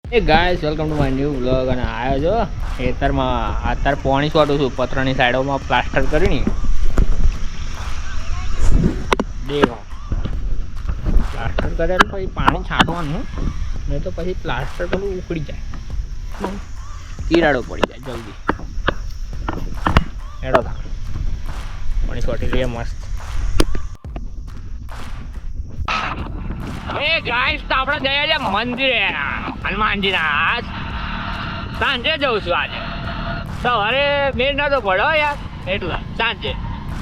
A guys welcome to my new vlog અને આવ્યો છો ખેતરમાં અત્યારે પાણી છોડું છું પતરાની સાઈડોમાં પ્લાસ્ટર કરીને દેખો પ્લાસ્ટર કરેલું પછી પાણી છાંટવાનું નહીં તો પછી પ્લાસ્ટર પેલું ઉખડી જાય તિરાડો પડી જાય જલ્દી એડો થા પાણી છોટી લઈએ મસ્ત એ ગાઈસ તો આપણે જઈએ છે મંદિરે હનુમાનજીના સાંજે જઉં છું આજે સવારે મેળ નતો પડ્યો યાર એટલે સાંજે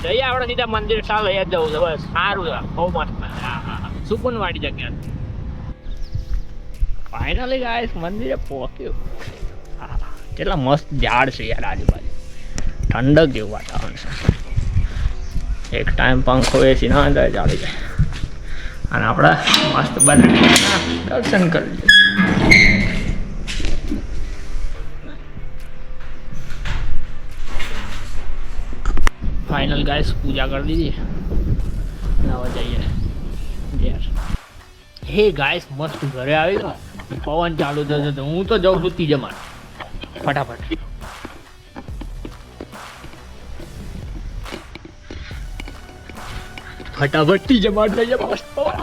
જઈએ આપણે સીધા મંદિર ચાલો યાદ જવું છે બસ સારું છે બહુ મસ્ત સુકૂન વાળી જગ્યા ફાઇનલી ગાઈસ મંદિરે પહોંચ્યો કેટલા મસ્ત ઝાડ છે યાર આજુબાજુ ઠંડક જેવું વાતાવરણ છે એક ટાઈમ પંખો એસી ના અંદર ચાલી જાય અને આપણે મસ્ત બનાવી દર્શન કરી ફાઇનલ ગાઈસ પૂજા કરી દીધી હવે જઈએ ઘેર હે ગાઈસ મસ્ત ઘરે આવી ગયો પવન ચાલુ થશે તો હું તો જાઉં છું ત્રીજે માળ ફટાફટ ફટાફટ ત્રીજે માળ જઈએ મસ્ત પવન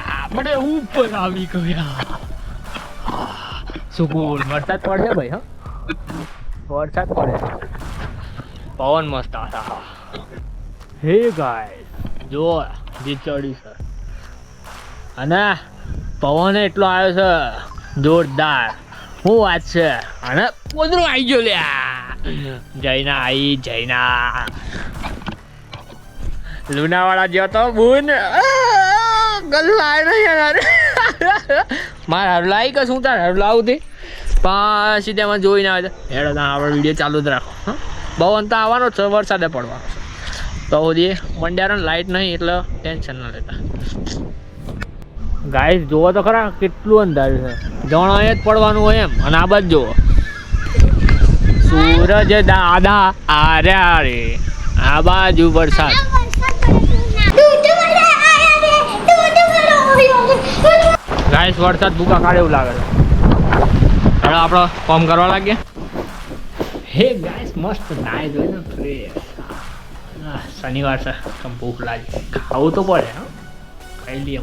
આપણે ઉપર આવી ગયા સુકૂન વરસાદ પડશે ભાઈ હા વરસાદ પડે પવન મસ્ત હતા હે ગાઈસ જો ચડી છે અને પવન એટલો આવ્યો છે જોરદાર શું વાત છે અને કોદરું આવી ગયો લ્યા જૈના આવી જૈના લુણાવાડા જ્યો તો બુન ગલ્લા નહીં મારે હરલાઈ કે શું તારે હરલાવું હતી પછી તેમાં જોઈને આવે છે હેડો ત્યાં આપણે વિડીયો ચાલુ જ રાખો હા પવન તો આવવાનો છે વરસાદે પડવાનો છે તો બધી મંડ્યારણ લાઇટ નહીં એટલે ટેન્શન ના લેતા ગાઈસ જોવો તો ખરા કેટલું અંધારું છે જણ અહીંયા જ પડવાનું હોય એમ અને આ બાજુ જુઓ સૂરજ દાદા આર્યા રે આ બાજુ વરસાદ ગાઈસ વરસાદ ભૂકા કાઢે એવું લાગે છે હવે આપણે ફોર્મ કરવા લાગીએ હે ગાઈસ મસ્ત નાઈ જોઈ ને ફ્રેશ શનિવાર છે તો ભૂખ લાગે ખાવું તો પડે હા ખાઈ લઈએ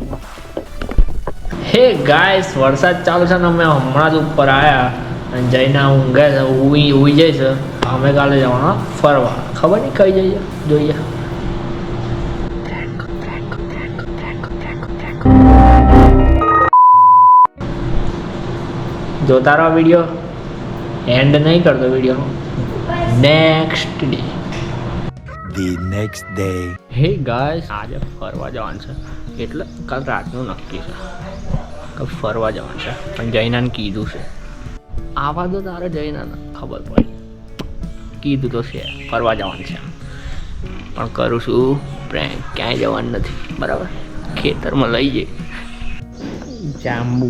હે ગાઈસ વરસાદ ચાલુ છે ને અમે હમણાં જ ઉપર આવ્યા અને જઈને ઊંઘે છે ઉઈ જાય છે અમે કાલે જવાના ફરવા ખબર નહીં કઈ જઈએ જોઈએ જોતા રહો વિડીયો એન્ડ નહીં કરતો video next day The next day. હે ગાઈસ આજે ફરવા જવાનું છે એટલે કાલ રાતનું નક્કી છે કે ફરવા જવાનું છે પણ જૈનાને કીધું છે આવા તો તારે જૈનાને ખબર પડી કીધું તો છે ફરવા જવાનું છે પણ કરું છું પ્રેન્ક ક્યાંય જવાનું નથી બરાબર ખેતરમાં લઈ જઈએ જાંબુ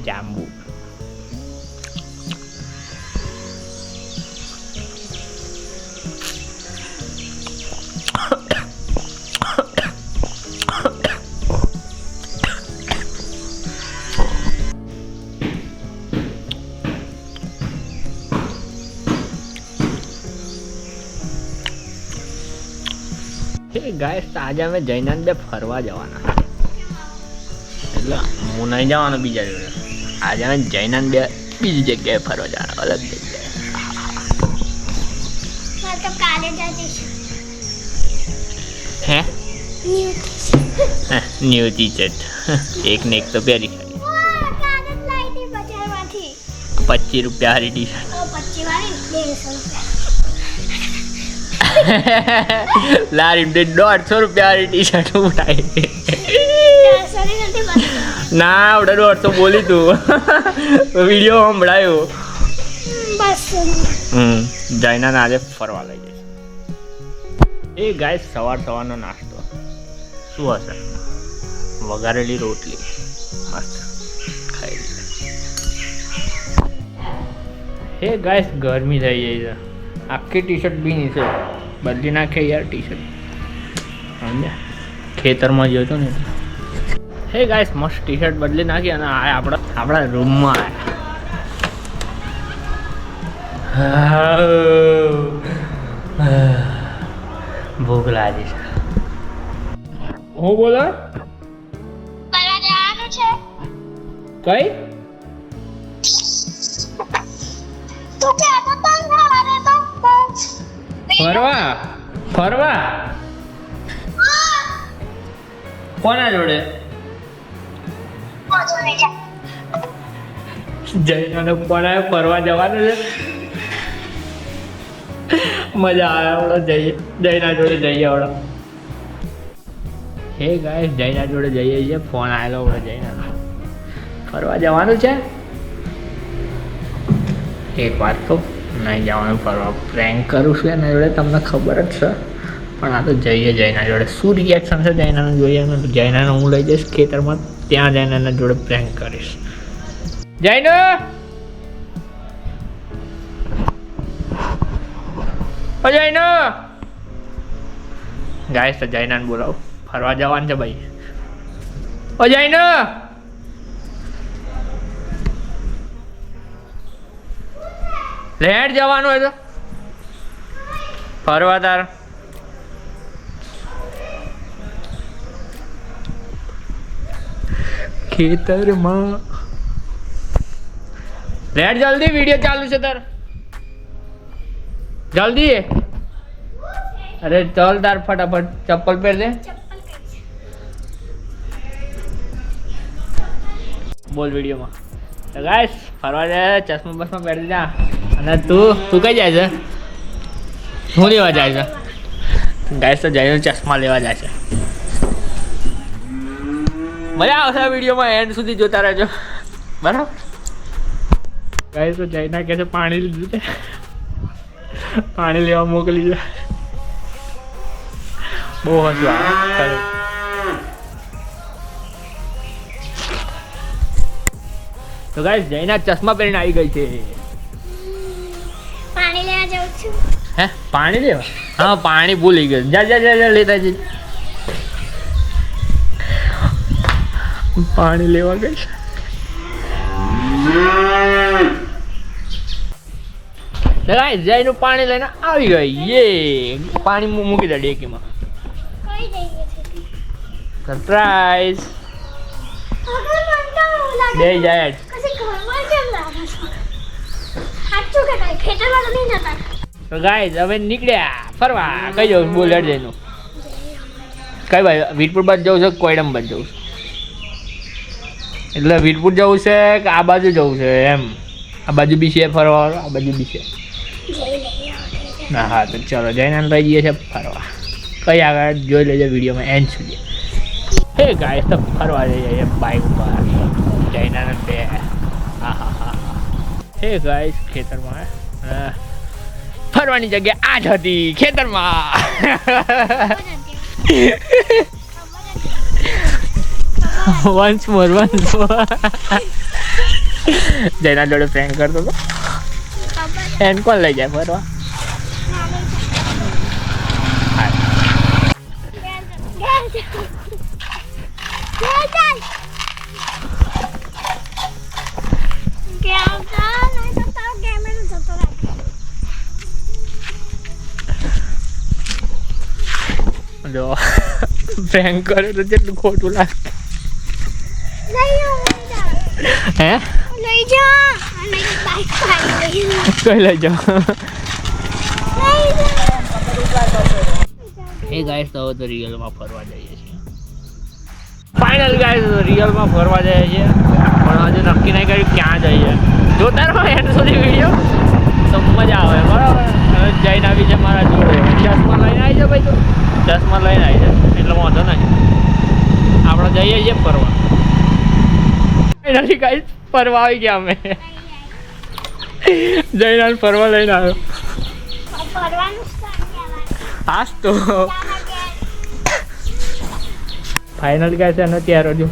જાંબુ ગાઈસ આજે અમે જૈનાન બે ફરવા જવાના એટલે હું નહીં જવાનો બીજા જોડે આજે અમે જૈનાન બે બીજી જગ્યાએ ફરવા જવાના અલગ જગ્યાએ હે ન્યૂ ટી શર્ટ એક ને એક તો પહેરી ખાલી 25 રૂપિયા હારી ટી શર્ટ લારી 150 રૂપિયા ટી શર્ટ ઉઠાઈ ના આવડે 150 બોલી તું વિડીયો સંભળાયો જૈના આજે ફરવા લઈ જઈશ એ ગાઈસ સવારનો નાસ્તો શું હશે વઘારેલી રોટલી મસ્ત ખાઈ લીધી હે ગાઈસ ગરમી થઈ જાય છે આખી ટી શર્ટ બી નહીં છે બદલી નાખે યાર ટી શર્ટ સમજ્યા ખેતરમાં ગયો હતો ને હે ગાઈસ મસ્ત ટી શર્ટ બદલી નાખી અને આ આપણા રૂમમાં આવ્યા ભૂખ લાગી છે હું બોલો કઈ ફરવા કોના જોડે જઈને કોના ફરવા જવાનું છે મજા આવે આપણે જયના જોડે જઈએ આપણે હે ગાઈસ જયના જોડે જઈએ છીએ ફોન આવેલો આપણે જયના ફરવા જવાનું છે એક વાત તો નહીં જવાનું ફરવા પ્રેન્ક કરું છું એના જોડે તમને ખબર જ છે પણ આ તો જઈએ જયના જોડે શું રિએક્શન છે જયનાનું જોઈએ જયનાને હું લઈ જઈશ ખેતરમાં ત્યાં જઈને એના જોડે પ્રેન્ક કરીશ જયનો ઓ જયનો ગાઈસ તો જયનાને બોલાવો ફરવા જવાનું છે ભાઈ ઓ જયનો લેટ જવાનું હોય તો ફરવા તાર ખેતરમાં લેટ જલ્દી વિડિયો ચાલુ છે તાર જલ્દી અરે ચાલ તાર ફટાફટ ચપ્પલ પહેર દે બોલ વિડીયોમાં તો ગાઈસ ફરવા જાય ચશ્મા બસમાં પહેરી જા અને તું કઈ જાય છે શું લેવા જાય છે ગાઈસ તો જઈને ચશ્મા લેવા જાય છે મજા આવશે આ વિડીયોમાં એન્ડ સુધી જોતા રહેજો બરાબર ગાઈસ તો જઈને કહે છે પાણી લીધું છે પાણી લેવા મોકલી છે બહુ હસવું આવે તો ગાઈસ જયના ચશ્મા પહેરીને આવી ગઈ છે પાણી લેવા જાઉં છું હે પાણી લેવા હા પાણી ભૂલી ગયો જા જા જા લેતા જઈ પાણી લેવા ગઈ છે ગાઈસ જયનું પાણી લઈને આવી ગઈ યે પાણી મૂકી દે ડેકીમાં કઈ જઈએ છે સરપ્રાઈઝ બે જાય કસી ઘરમાં કેમ લાગે છે સાચું કે કઈ ખેતરમાં નહીં જતા તો ગાઈસ હવે નીકળ્યા ફરવા કઈ જવું બોલેટ જઈનું કઈ ભાઈ વીરપુર બાજુ જવું છે કોયડમ બાજુ જવું છે એટલે વીરપુર જવું છે કે આ બાજુ જવું છે એમ આ બાજુ બી છે ફરવા આ બાજુ બી છે ના હા તો ચલો જઈને લઈ જઈએ છીએ ફરવા કઈ આગળ જોઈ લેજો વિડીયોમાં એન્ડ સુધી હે ગાઈસ તો ફરવા જઈએ છીએ બાઇક ઉપર જઈને બે હા હા હા હે ગાઈસ ખેતરમાં ફરવાની જગ્યા આ જ હતી ખેતરમાં વન્સ મોર જયના જોડે પ્રેન્ક કરતો હતો એને કોણ લઈ જાય ફરવા જો પ્રેન્ક કરે તો જેટલું ખોટું લાગે હે લઈ જા અને બાઈક પાડી કઈ લઈ જાઓ એ ગાઈસ તો હવે તો રિયલમાં ફરવા જઈએ છીએ ફાઇનલ ગાઈસ રિયલમાં ફરવા જઈએ છીએ પણ હજુ નક્કી નહીં કર્યું ક્યાં જઈએ જોતા રહો એન્ડ સુધી વિડીયો તો મજા આવે બરાબર હવે જઈને આવી છે મારા જોડે ચશ્મા લઈને આવી છે ભાઈ તો ચશ્મા લઈને આવી છે એટલે વાંધો નહીં આપણે જઈએ છીએ ફરવા ફાઇનલી ગાઈસ ફરવા આવી ગયા અમે જઈને ફરવા લઈને આવ્યો ફરવાનું હાસ તો ફાઇનલ ગાઈસ એનો તૈયાર હજુ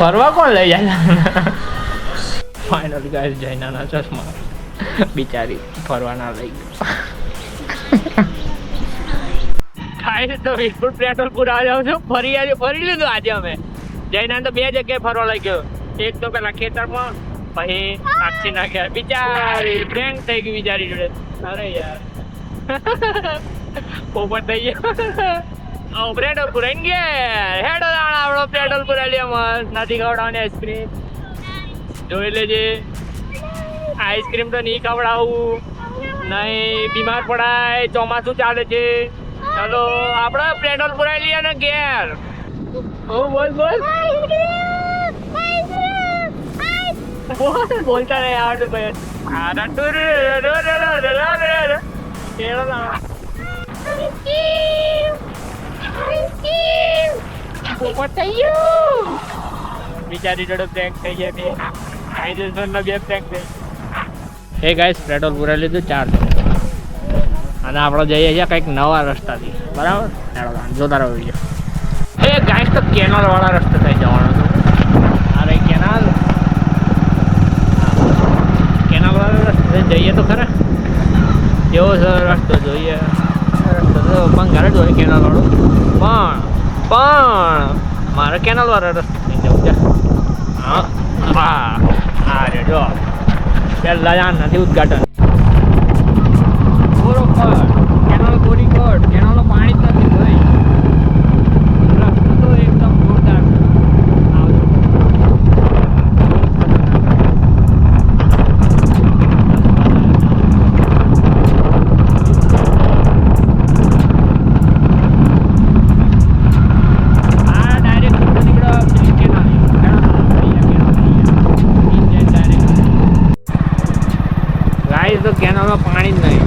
ફરવા કોણ લઈ જાય ફાઇનલ ગાઈસ જૈનાના ચશ્મા બિચારી ફરવા ના લઈ ગઈ તો વીરપુર પેટ્રોલ પૂરા જાઉં છું ફરી લીધું આજે અમે જૈના તો 2 જગ્યાએ ફરવા લઈ ગયો એક તો પેલા ખેતરમાં પછી સાક્ષી ના ઘેર બિચારી પ્રેન્ક થઈ ગઈ બિચારી જોડે અરે યાર પોપટ થઈ ગયો પેટ્રોલ પુરાઈને ગયા હેડો આપણો પેટ્રોલ પુરાઈ મસ્ત નથી ખવડાવવાની આઈસ્ક્રીમ જોઈ લેજે આઈસ્ક્રીમ તો નહીં ખવડાવું નહીં બીમાર પડાય ચોમાસું ચાલે છે ચલો આપણે પેટ્રોલ પુરાઈ લઈએ ને ઘેર બોલ બોલતા નહીં આવડતું બિચારી જોડે પ્રેન્ક થઈ ગયા બે કાયદેસરના 2 પ્રેન્ક થઈ હે ગાઈસ પેટ્રોલ પૂરા લીધું 400 અને આપણે જઈએ છીએ કંઈક નવા રસ્તાથી બરાબર જોતા રહો વિડીયો એ ગાઈસ તો કેનાલ વાળા રસ્તે થઈ જવાનો છું અરે કેનાલ વાળા રસ્તે જઈએ તો ખરા એવો રસ્તો જોઈએ રસ્તો તો બંગાળ જ હોય કેનાલ વાળો પણ મારે કેનાલ વાળા રસ્તે થઈ જવું છે હા રે જો પહેલાં જ નથી ઉદઘાટન કેનાલ કોરી કટ કેનાલનું પાણી જ નથી ભાઈ રસ્તો તો એકદમ જોરદાર તો કેનાલમાં પાણી જ નહીં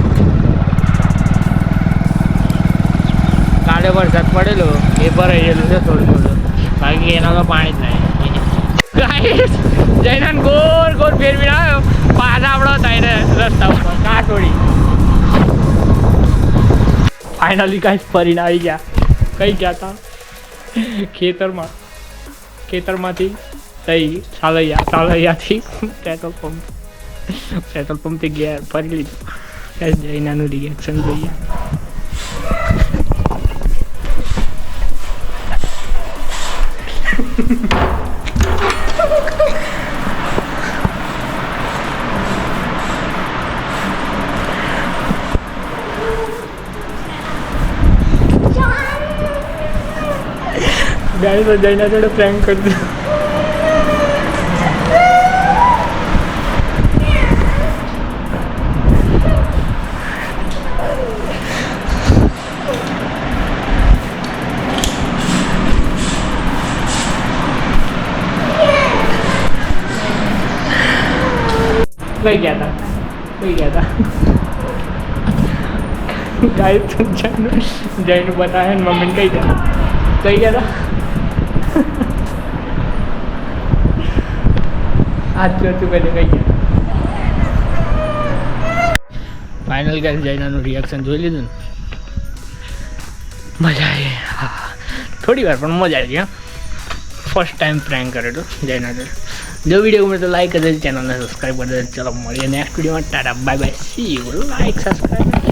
કાલે વરસાદ પડેલો એ ભરાઈ ગયેલું છે થોડું બાકી કેનાલમાં પાણી જ નહીં ગાઈસ જઈને ગોળ ફેરવીને આવ્યો પાછા આપણો થઈને રસ્તા ઉપર કાટોડી ફાઇનલી ગાઈસ ફરીને આવી ગયા કઈ ગયા હતા ખેતરમાંથી તઈ સાલૈયાથી પેટ્રોલ પંપથી ગયા ફરી લીધું જૈનાનું રિએક્શન જોઈએ ગાઈસ તો જૈના જોડે પ્રેન્ક કરી દીધું कहीं गया था गाइस जैन बताया मम्मी ने कहीं गया था आज तो पहले कहीं गया फाइनल गाइस जैनाનું રિએક્શન જોઈ લીધું મજા આવી હા થોડી વાર પણ મજા આવી ફર્સ્ટ ટાઈમ પ્રેન્ક કરેલો જૈના जो वीडियो में तो लाइक कर दे चैनल ने सब्सक्राइब कर दे चलो મળીએ નેક્સ્ટ વિડીયોમાં Tata bye bye see you like subscribe